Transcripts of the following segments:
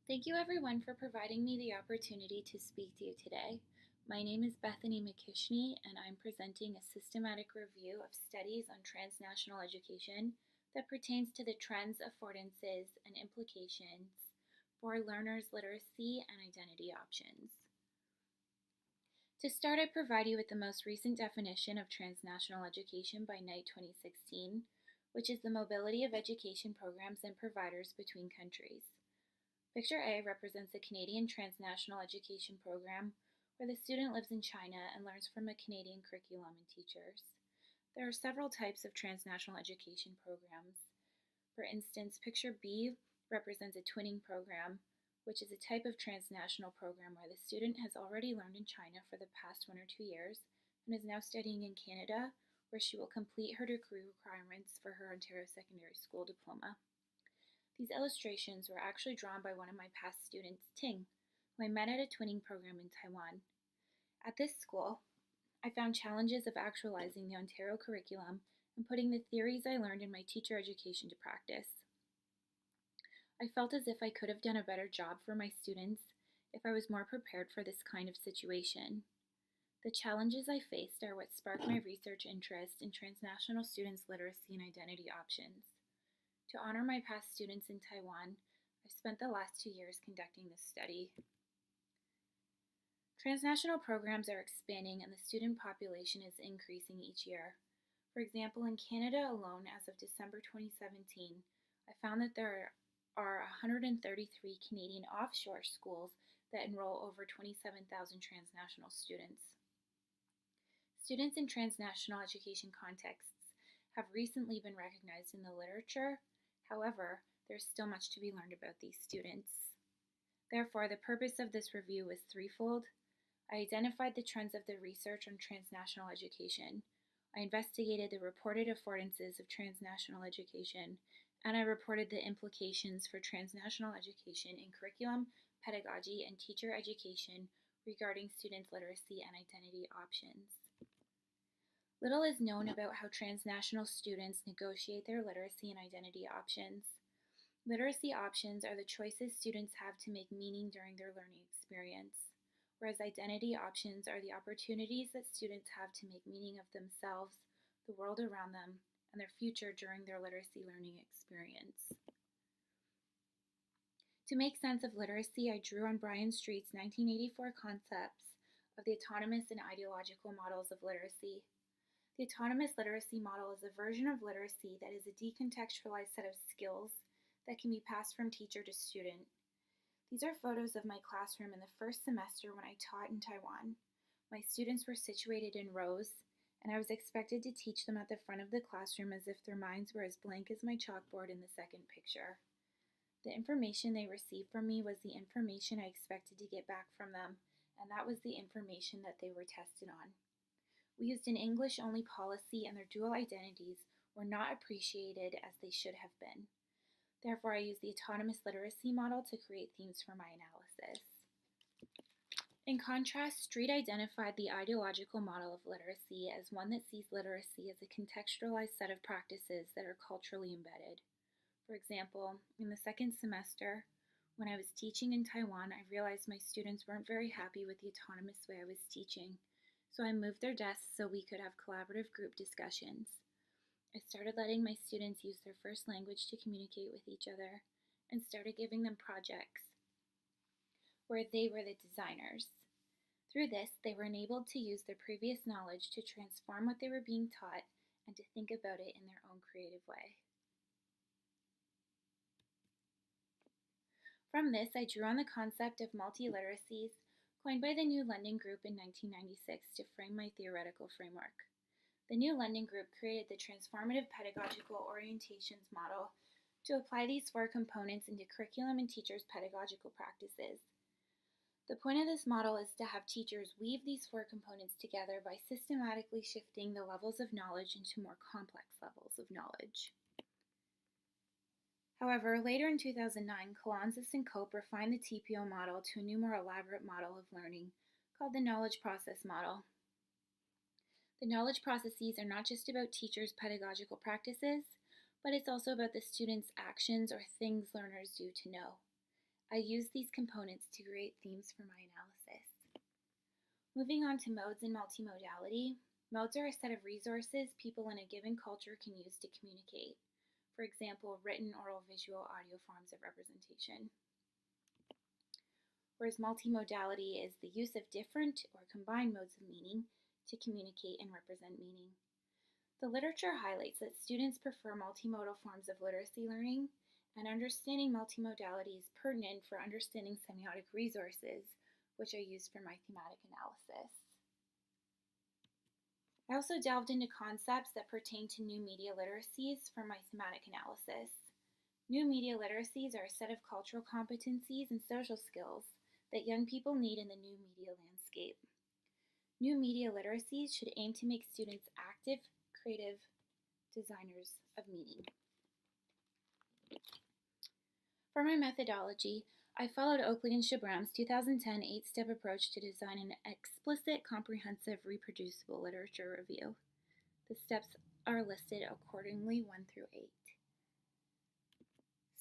Thank you everyone for providing me the opportunity to speak to you today. My name is Bethany McKishnie and I'm presenting a systematic review of studies on transnational education that pertains to the trends, affordances, and implications for learners' literacy and identity options. To start, I provide you with the most recent definition of transnational education by Knight 2016, which is the mobility of education programs and providers between countries. Picture A represents a Canadian transnational education program where the student lives in China and learns from a Canadian curriculum and teachers. There are several types of transnational education programs. For instance, Picture B represents a twinning program, which is a type of transnational program where the student has already learned in China for the past 1 or 2 years and is now studying in Canada, where she will complete her degree requirements for her Ontario Secondary School diploma. These illustrations were actually drawn by one of my past students, Ting, who I met at a twinning program in Taiwan. At this school, I found challenges of actualizing the Ontario curriculum and putting the theories I learned in my teacher education to practice. I felt as if I could have done a better job for my students if I was more prepared for this kind of situation. The challenges I faced are what sparked my research interest in transnational students' literacy and identity options. To honor my past students in Taiwan, I've spent the last 2 years conducting this study. Transnational programs are expanding and the student population is increasing each year. For example, in Canada alone, as of December 2017, I found that there are 133 Canadian offshore schools that enroll over 27,000 transnational students. Students in transnational education contexts have recently been recognized in the literature. However, there's still much to be learned about these students. Therefore, the purpose of this review was threefold. I identified the trends of the research on transnational education. I investigated the reported affordances of transnational education, and I reported the implications for transnational education in curriculum, pedagogy, and teacher education regarding students' literacy and identity options. Little is known about how transnational students negotiate their literacy and identity options. Literacy options are the choices students have to make meaning during their learning experience, whereas identity options are the opportunities that students have to make meaning of themselves, the world around them, and their future during their literacy learning experience. To make sense of literacy, I drew on Brian Street's 1984 concepts of the autonomous and ideological models of literacy. The autonomous literacy model is a version of literacy that is a decontextualized set of skills that can be passed from teacher to student. These are photos of my classroom in the first semester when I taught in Taiwan. My students were situated in rows, and I was expected to teach them at the front of the classroom as if their minds were as blank as my chalkboard in the second picture. The information they received from me was the information I expected to get back from them, and that was the information that they were tested on. We used an English-only policy, and their dual identities were not appreciated as they should have been. Therefore, I used the autonomous literacy model to create themes for my analysis. In contrast, Street identified the ideological model of literacy as one that sees literacy as a contextualized set of practices that are culturally embedded. For example, in the second semester, when I was teaching in Taiwan, I realized my students weren't very happy with the autonomous way I was teaching. So I moved their desks so we could have collaborative group discussions. I started letting my students use their first language to communicate with each other and started giving them projects where they were the designers. Through this, they were enabled to use their previous knowledge to transform what they were being taught and to think about it in their own creative way. From this, I drew on the concept of multiliteracies coined by the New London Group in 1996 to frame my theoretical framework. The New London Group created the transformative pedagogical orientations model to apply these 4 components into curriculum and teachers' pedagogical practices. The point of this model is to have teachers weave these 4 components together by systematically shifting the levels of knowledge into more complex levels of knowledge. However, later in 2009, Kalantzis and Cope refined the TPO model to a new, more elaborate model of learning called the knowledge process model. The knowledge processes are not just about teachers' pedagogical practices, but it's also about the students' actions or things learners do to know. I used these components to create themes for my analysis. Moving on to modes and multimodality. Modes are a set of resources people in a given culture can use to communicate. For example, written, oral, visual, audio forms of representation. Whereas multimodality is the use of different or combined modes of meaning to communicate and represent meaning. The literature highlights that students prefer multimodal forms of literacy learning, and understanding multimodality is pertinent for understanding semiotic resources, which are used for my thematic analysis. I also delved into concepts that pertain to new media literacies for my thematic analysis. New media literacies are a set of cultural competencies and social skills that young people need in the new media landscape. New media literacies should aim to make students active, creative designers of meaning. For my methodology, I followed Oakley and Chabram's 2010 8-step approach to design an explicit, comprehensive, reproducible literature review. The steps are listed accordingly 1 through 8.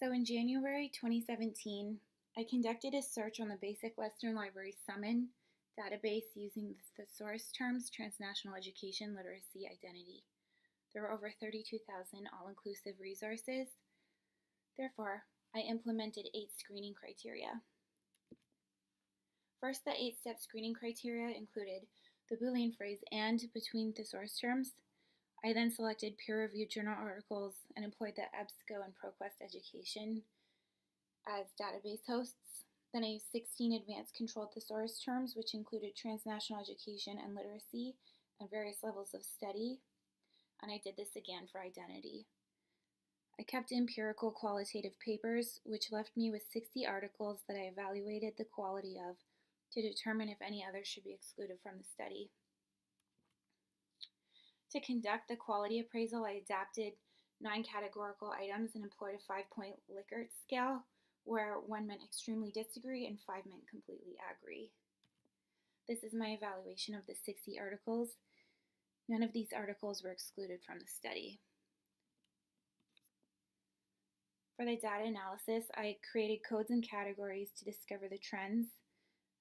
So in January 2017, I conducted a search on the Basic Western Library Summon database using the thesaurus terms transnational education, literacy, identity. There were over 32,000 all-inclusive resources. Therefore, I implemented 8 screening criteria. First, the 8-step screening criteria included the Boolean phrase "and" between thesaurus terms. I then selected peer-reviewed journal articles and employed the EBSCO and ProQuest Education as database hosts. Then I used 16 advanced controlled thesaurus terms, which included transnational education and literacy and various levels of study. And I did this again for identity. I kept empirical qualitative papers, which left me with 60 articles that I evaluated the quality of to determine if any others should be excluded from the study. To conduct the quality appraisal, I adapted 9 categorical items and employed a 5-point Likert scale, where 1 meant extremely disagree and 5 meant completely agree. This is my evaluation of the 60 articles. None of these articles were excluded from the study. For the data analysis, I created codes and categories to discover the trends.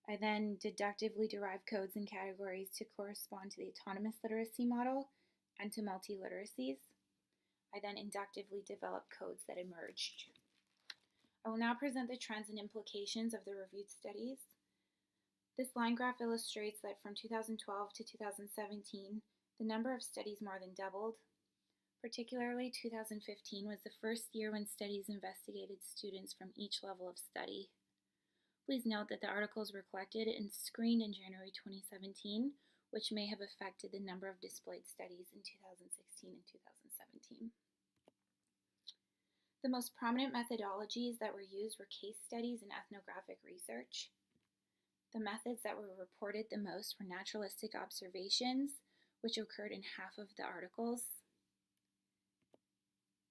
I then deductively derived codes and categories to correspond to the autonomous literacy model and to multiliteracies. I then inductively developed codes that emerged. I will now present the trends and implications of the reviewed studies. This line graph illustrates that from 2012 to 2017, the number of studies more than doubled. Particularly, 2015 was the first year when studies investigated students from each level of study. Please note that the articles were collected and screened in January 2017, which may have affected the number of displayed studies in 2016 and 2017. The most prominent methodologies that were used were case studies and ethnographic research. The methods that were reported the most were naturalistic observations, which occurred in half of the articles.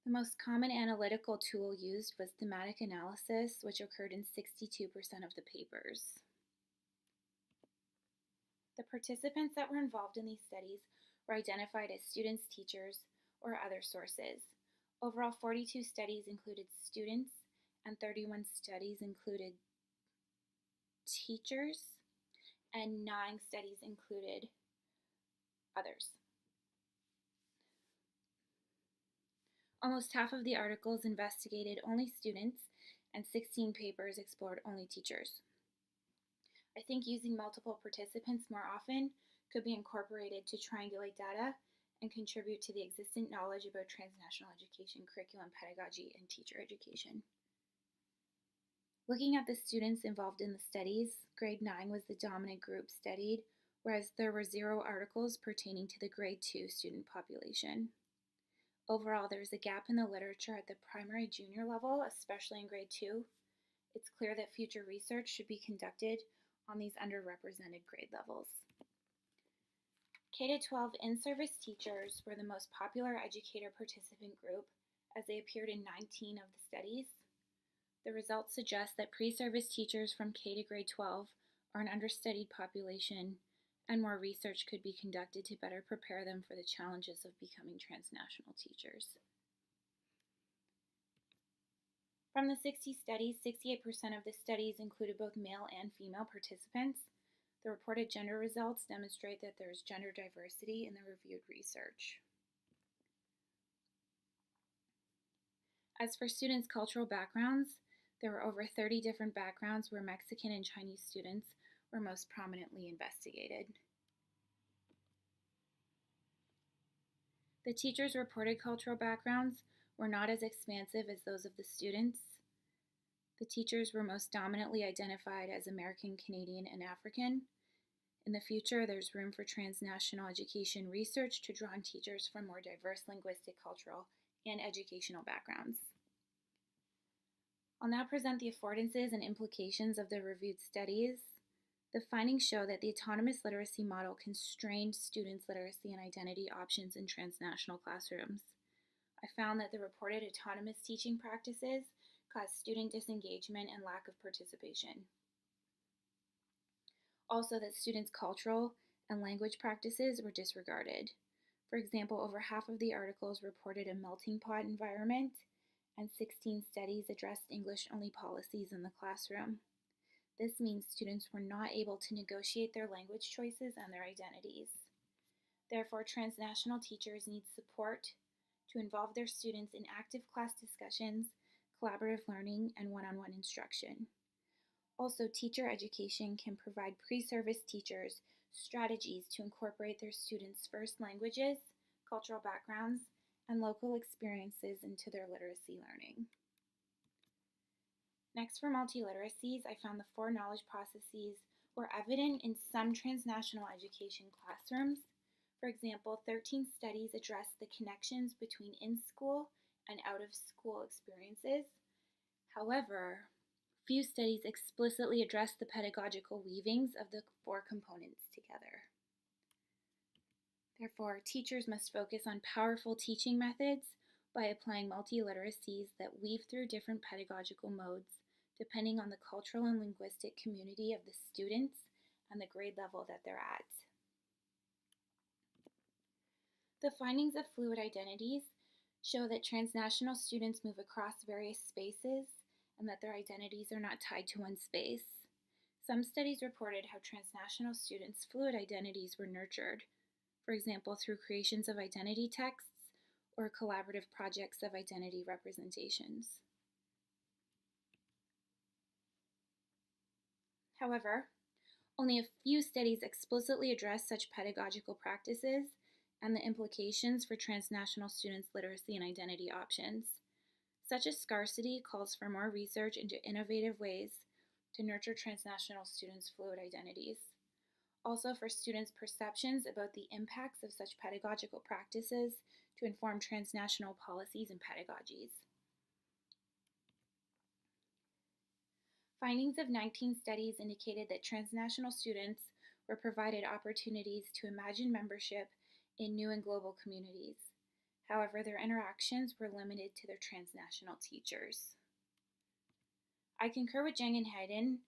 The most common analytical tool used was thematic analysis, which occurred in 62% of the papers. The participants that were involved in these studies were identified as students, teachers, or other sources. Overall, 42 studies included students, and 31 studies included teachers, and 9 studies included others. Almost half of the articles investigated only students, and 16 papers explored only teachers. I think using multiple participants more often could be incorporated to triangulate data and contribute to the existent knowledge about transnational education, curriculum, pedagogy, and teacher education. Looking at the students involved in the studies, grade 9 was the dominant group studied, whereas there were 0 articles pertaining to the grade 2 student population. Overall, there is a gap in the literature at the primary junior level, especially in grade 2. It's clear that future research should be conducted on these underrepresented grade levels. K-12 in-service teachers were the most popular educator participant group, as they appeared in 19 of the studies. The results suggest that pre-service teachers from K to grade 12 are an understudied population, and more research could be conducted to better prepare them for the challenges of becoming transnational teachers. From the 60 studies, 68% of the studies included both male and female participants. The reported gender results demonstrate that there is gender diversity in the reviewed research. As for students' cultural backgrounds, there were over 30 different backgrounds where Mexican and Chinese students were most prominently investigated. The teachers' reported cultural backgrounds were not as expansive as those of the students. The teachers were most dominantly identified as American, Canadian, and African. In the future, there's room for transnational education research to draw on teachers from more diverse linguistic, cultural, and educational backgrounds. I'll now present the affordances and implications of the reviewed studies. The findings show that the autonomous literacy model constrained students' literacy and identity options in transnational classrooms. I found that the reported autonomous teaching practices caused student disengagement and lack of participation. Also, that students' cultural and language practices were disregarded. For example, over half of the articles reported a melting pot environment, and 16 studies addressed English-only policies in the classroom. This means students were not able to negotiate their language choices and their identities. Therefore, transnational teachers need support to involve their students in active class discussions, collaborative learning, and one-on-one instruction. Also, teacher education can provide pre-service teachers strategies to incorporate their students' first languages, cultural backgrounds, and local experiences into their literacy learning. Next, for multiliteracies, I found the four knowledge processes were evident in some transnational education classrooms. For example, 13 studies addressed the connections between in-school and out-of-school experiences. However, few studies explicitly addressed the pedagogical weavings of the four components together. Therefore, teachers must focus on powerful teaching methods by applying multiliteracies that weave through different pedagogical modes depending on the cultural and linguistic community of the students and the grade level that they're at. The findings of fluid identities show that transnational students move across various spaces and that their identities are not tied to one space. Some studies reported how transnational students' fluid identities were nurtured, for example, through creations of identity texts or collaborative projects of identity representations. However, only a few studies explicitly address such pedagogical practices and the implications for transnational students' literacy and identity options. Such a scarcity calls for more research into innovative ways to nurture transnational students' fluid identities. Also, for students' perceptions about the impacts of such pedagogical practices to inform transnational policies and pedagogies. Findings of 19 studies indicated that transnational students were provided opportunities to imagine membership in new and global communities. However, their interactions were limited to their transnational teachers. I concur with Zhang and Hayden,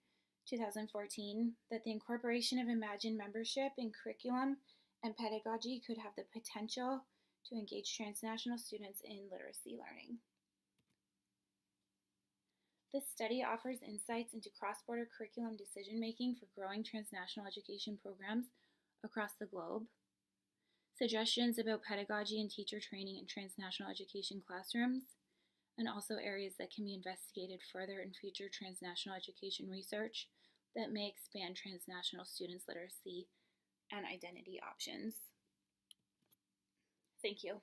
2014, that the incorporation of imagined membership in curriculum and pedagogy could have the potential to engage transnational students in literacy learning. This study offers insights into cross-border curriculum decision-making for growing transnational education programs across the globe, suggestions about pedagogy and teacher training in transnational education classrooms, and also areas that can be investigated further in future transnational education research that may expand transnational students' literacy and identity options. Thank you.